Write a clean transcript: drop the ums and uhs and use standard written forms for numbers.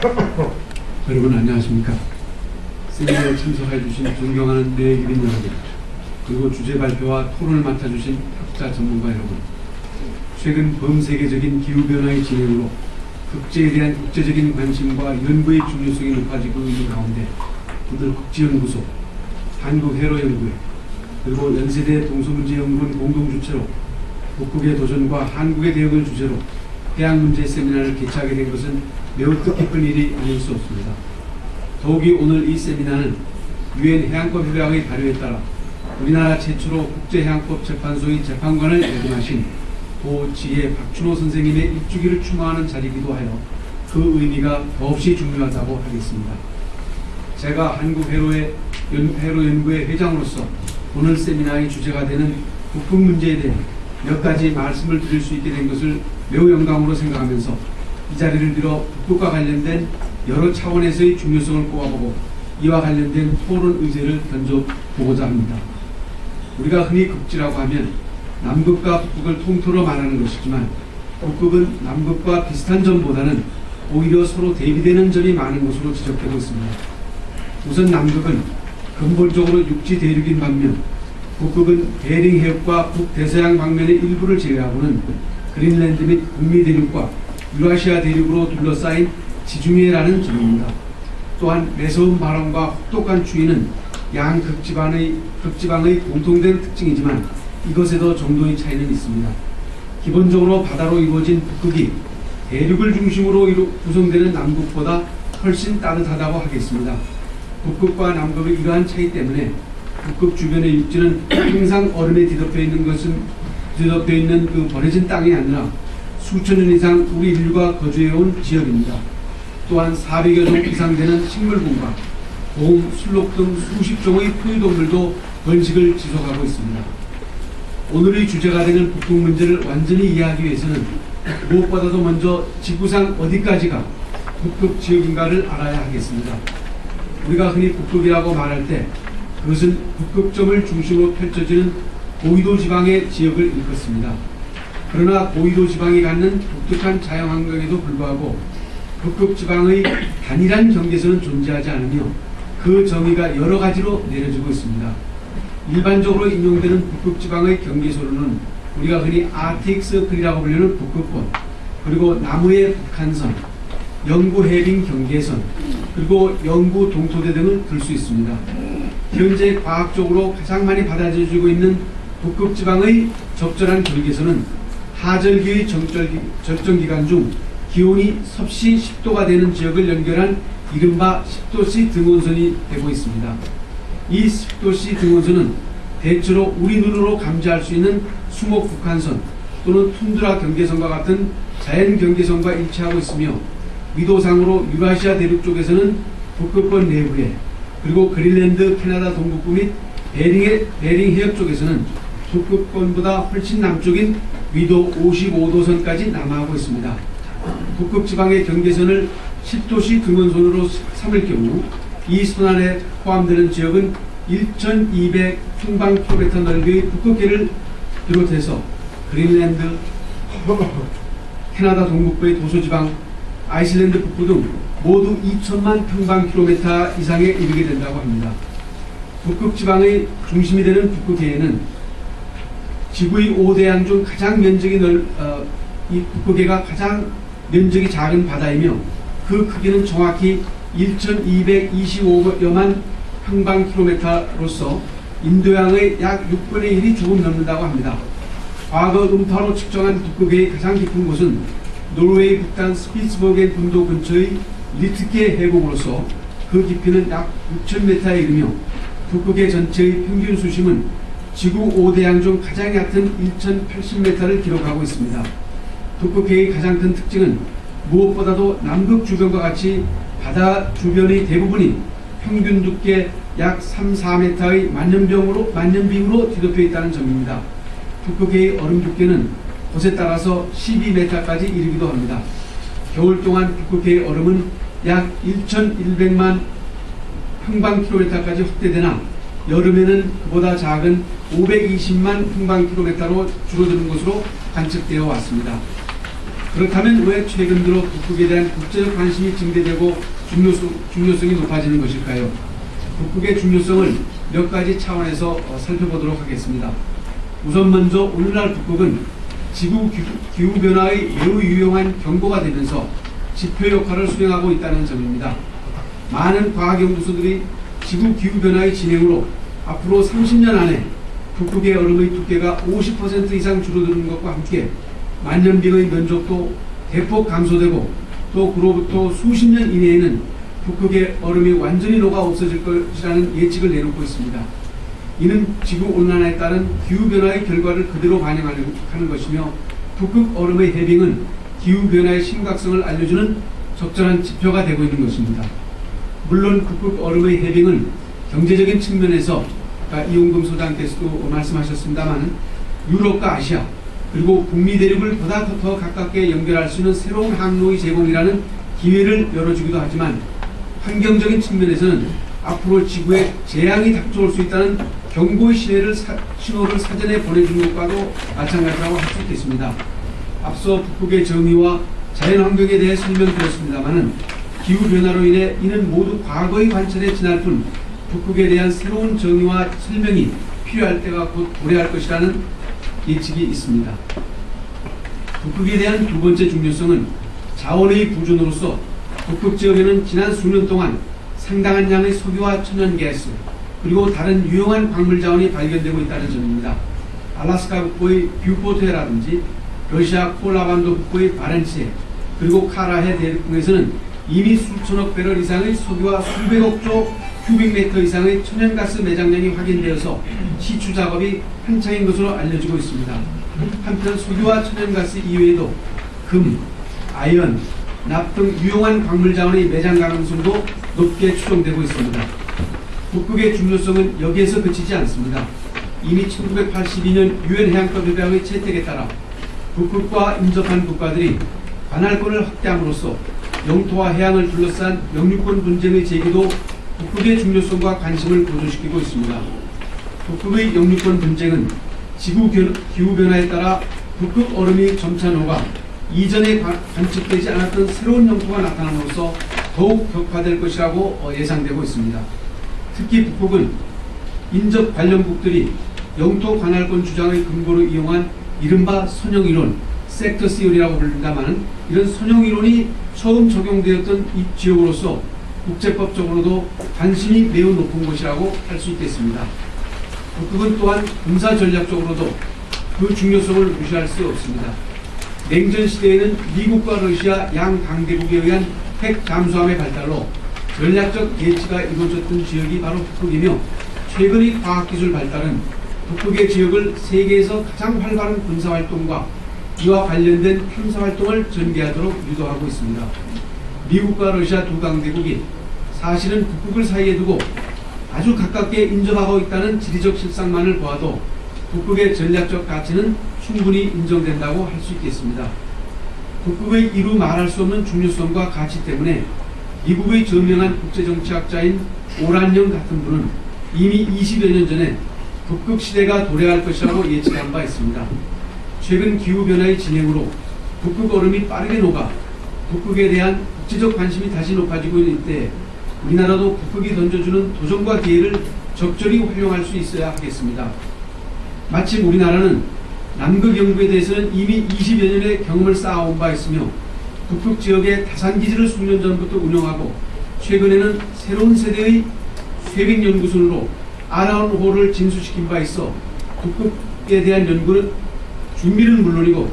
여러분 안녕하십니까. 세미나에 참석해 주신 존경하는 내기빈 여러분, 그리고 주제 발표와 토론을 맡아주신 학자 전문가 여러분, 최근 범세계적인 기후변화의 진행으로 국제에 대한 국제적인 관심과 연구의 중요성이 높아지고 있는 가운데 오늘 국지연구소, 한국회로연구회, 그리고 연세대 동서문제연구원 공동주최로 북극의 도전과 한국의 대응을 주제로 해양문제 세미나를 개최하게 된 것은 매우 뜻깊은 일이 아닐 수 없습니다. 더욱이 오늘 이 세미나는 유엔 해양법 협약의 발효에 따라 우리나라 최초로 국제해양법 재판소의 재판관을 역임하신 고지혜 박춘호 선생님의 일주기를 추모하는 자리이기도 하여 그 의미가 더없이 중요하다고 하겠습니다. 제가 한국회로연구회 회장으로서 오늘 세미나의 주제가 되는 북극 문제에 대해 몇 가지 말씀을 드릴 수 있게 된 것을 매우 영광으로 생각하면서 이 자리를 빌어 북극과 관련된 여러 차원에서의 중요성을 꼽아보고 이와 관련된 토론 의제를 던져보고자 합니다. 우리가 흔히 극지라고 하면 남극과 북극을 통틀어 말하는 것이지만 북극은 남극과 비슷한 점보다는 오히려 서로 대비되는 점이 많은 것으로 지적되고 있습니다. 우선 남극은 근본적으로 육지 대륙인 반면 북극은 베링 해협과 북대서양 방면의 일부를 제외하고는 그린랜드 및 북미 대륙과 유라시아 대륙으로 둘러싸인 지중해라는 점입니다. 또한 매서운 바람과 혹독한 추위는 양극지방의 공통된 특징이지만 이것에도 정도의 차이는 있습니다. 기본적으로 바다로 이루어진 북극이 대륙을 중심으로 구성되는 남극보다 훨씬 따뜻하다고 하겠습니다. 북극과 남극의 이러한 차이 때문에 북극 주변의 육지는 항상 얼음에 뒤덮여 있는 그 버려진 땅이 아니라 수천 년 이상 우리 인류가 거주해온 지역입니다. 또한 400여 종 이상 되는 식물군과 곰, 술록 등 수십 종의 포유동물도 번식을 지속하고 있습니다. 오늘의 주제가 되는 북극 문제를 완전히 이해하기 위해서는 무엇보다도 먼저 지구상 어디까지가 북극 지역인가를 알아야 하겠습니다. 우리가 흔히 북극이라고 말할 때 그것은 북극점을 중심으로 펼쳐지는 고위도 지방의 지역을 일컫습니다. 그러나 고위도 지방이 갖는 독특한 자연환경에도 불구하고 북극 지방의 단일한 경계선은 존재하지 않으며 그 정의가 여러 가지로 내려지고 있습니다. 일반적으로 인용되는 북극 지방의 경계선은 우리가 흔히 아틱 서클이라고 불리는 북극권, 그리고 남해의 북한선, 영구 해빙 경계선, 그리고 영구 동토대 등을 들 수 있습니다. 현재 과학적으로 가장 많이 받아들여지고 있는 북극 지방의 적절한 경계선은 하절기의 절정기간 중 기온이 섭씨 10도가 되는 지역을 연결한 이른바 10도씨 등원선이 되고 있습니다. 이 10도씨 등원선은 대체로 우리 눈으로 감지할 수 있는 수목 북한선 또는 툰드라 경계선과 같은 자연 경계선과 일치하고 있으며 위도상으로 유라시아 대륙 쪽에서는 북극권 내부에, 그리고 그린랜드, 캐나다 동북부 및 베링 해협 쪽에서는 북극권보다 훨씬 남쪽인 위도 55도선까지 남하하고 있습니다. 북극 지방의 경계선을 10도씨 등원선으로 삼을 경우 이 선 안에 포함되는 지역은 1,200 평방킬로미터 넓이의 북극해를 비롯해서 그린랜드, 캐나다 동북부의 도서지방, 아이슬란드 북부 등 모두 2천만 평방킬로미터 이상에 이르게 된다고 합니다. 북극 지방의 중심이 되는 북극해에는 지구의 5대양 중 가장 이 북극해가 가장 면적이 작은 바다이며 그 크기는 정확히 1,225여만 평방킬로미터로서 인도양의 약 6분의 1이 조금 넘는다고 합니다. 과거 음파로 측정한 북극해의 가장 깊은 곳은 노르웨이 북단 스피츠버겐 군도 근처의 리트케 해곡으로서 그 깊이는 약 6,000m에 이르며 북극해 전체의 평균 수심은 지구 5대양 중 가장 얕은 1,080m를 기록하고 있습니다. 북극해의 가장 큰 특징은 무엇보다도 남극 주변과 같이 바다 주변의 대부분이 평균 두께 약 3-4m의 만년빙으로 뒤덮여 있다는 점입니다. 북극해의 얼음 두께는 곳에 따라서 12m까지 이르기도 합니다. 겨울 동안 북극해의 얼음은 약 1,100만 평방킬로미터까지 확대되나 여름에는 그보다 작은 520만 평방킬로미터로 줄어드는 것으로 관측되어 왔습니다. 그렇다면 왜 최근 들어 북극에 대한 국제적 관심이 증대되고 중요성이 높아지는 것일까요? 북극의 중요성을 몇 가지 차원에서 살펴보도록 하겠습니다. 우선 먼저 오늘날 북극은 지구 기후변화의 매우 유용한 경보가 되면서 지표 역할을 수행하고 있다는 점입니다. 많은 과학연구소들이 지구 기후변화의 진행으로 앞으로 30년 안에 북극의 얼음의 두께가 50% 이상 줄어드는 것과 함께 만년빙의 면적도 대폭 감소되고 또 그로부터 수십 년 이내에는 북극의 얼음이 완전히 녹아 없어질 것이라는 예측을 내놓고 있습니다. 이는 지구온난화에 따른 기후변화의 결과를 그대로 반영하는 것이며 북극 얼음의 해빙은 기후변화의 심각성을 알려주는 적절한 지표가 되고 있는 것입니다. 물론 북극 얼음의 해빙은 경제적인 측면에서 아까 이용금 소장께서도 말씀하셨습니다만 유럽과 아시아 그리고 북미 대륙을 보다 더 가깝게 연결할 수 있는 새로운 항로의 제공이라는 기회를 열어주기도 하지만 환경적인 측면에서는 앞으로 지구에 재앙이 닥쳐올 수 있다는 경고의 신호를 사전에 보내주는 것과도 마찬가지라고 할 수 있겠습니다. 앞서 북극의 정의와 자연환경에 대해 설명드렸습니다만 기후변화로 인해 이는 모두 과거의 관찰에 지날 뿐 북극에 대한 새로운 정의와 설명이 필요할 때가 곧 도래할 것이라는 예측이 있습니다. 북극에 대한 두 번째 중요성은 자원의 부존으로서 북극 지역에는 지난 수년 동안 상당한 양의 석유와 천연가스 그리고 다른 유용한 광물 자원이 발견되고 있다는 점입니다. 알래스카 북부의 뷰포트해라든지 러시아 콜라반도 북부의 바렌츠해 그리고 카라해 대륙등에서는 이미 수천억 배럴 이상의 석유와 수백억 조 큐빅미터 이상의 천연가스 매장량이 확인되어서 시추 작업이 한창인 것으로 알려지고 있습니다. 한편 석유와 천연가스 이외에도 금, 아연, 납 등 유용한 광물 자원의 매장 가능성도 높게 추정되고 있습니다. 북극의 중요성은 여기에서 그치지 않습니다. 이미 1982년 유엔 해양법 협약의 채택에 따라 북극과 인접한 국가들이 관할권을 확대함으로써 영토와 해양을 둘러싼 영유권 분쟁의 제기도 북극의 중요성과 관심을 고조시키고 있습니다. 북극의 영유권 분쟁은 지구 기후변화에 따라 북극 얼음이 점차 녹아 이전에 관측되지 않았던 새로운 영토가 나타남으로써 더욱 격화될 것이라고 예상되고 있습니다. 특히 북극은 인접 관련국들이 영토 관할권 주장의 근거로 이용한 이른바 선형이론, 섹터 시어리라고 부릅니다만 이런 선형이론이 처음 적용되었던 이 지역으로서 국제법적으로도 관심이 매우 높은 곳이라고 할 수 있겠습니다. 북극은 또한 군사 전략적으로도 그 중요성을 무시할 수 없습니다. 냉전 시대에는 미국과 러시아 양 강대국에 의한 핵 잠수함의 발달로 전략적 대치가 이루어졌던 지역이 바로 북극이며 최근의 과학기술 발달은 북극의 지역을 세계에서 가장 활발한 군사활동과 이와 관련된 탐사활동을 전개하도록 유도하고 있습니다. 미국과 러시아 두 강대국이 사실은 북극을 사이에 두고 아주 가깝게 인접하고 있다는 지리적 실상만을 보아도 북극의 전략적 가치는 충분히 인정된다고 할 수 있겠습니다. 북극의 이루 말할 수 없는 중요성과 가치 때문에 미국의 저명한 국제정치학자인 오란영 같은 분은 이미 20여 년 전에 북극 시대가 도래할 것이라고 예측한 바 있습니다. 최근 기후변화의 진행으로 북극 얼음이 빠르게 녹아 북극에 대한 국제적 관심이 다시 높아지고 있는 때 우리나라도 북극이 던져주는 도전과 기회를 적절히 활용할 수 있어야 하겠습니다. 마침 우리나라는 남극 연구에 대해서는 이미 20여 년의 경험을 쌓아온 바 있으며 북극 지역의 타산기지를 수년 전부터 운영하고 최근에는 새로운 세대의 쇠빙 연구선으로 아라운호를 진수시킨 바 있어 북극에 대한 연구는 준비는 물론이고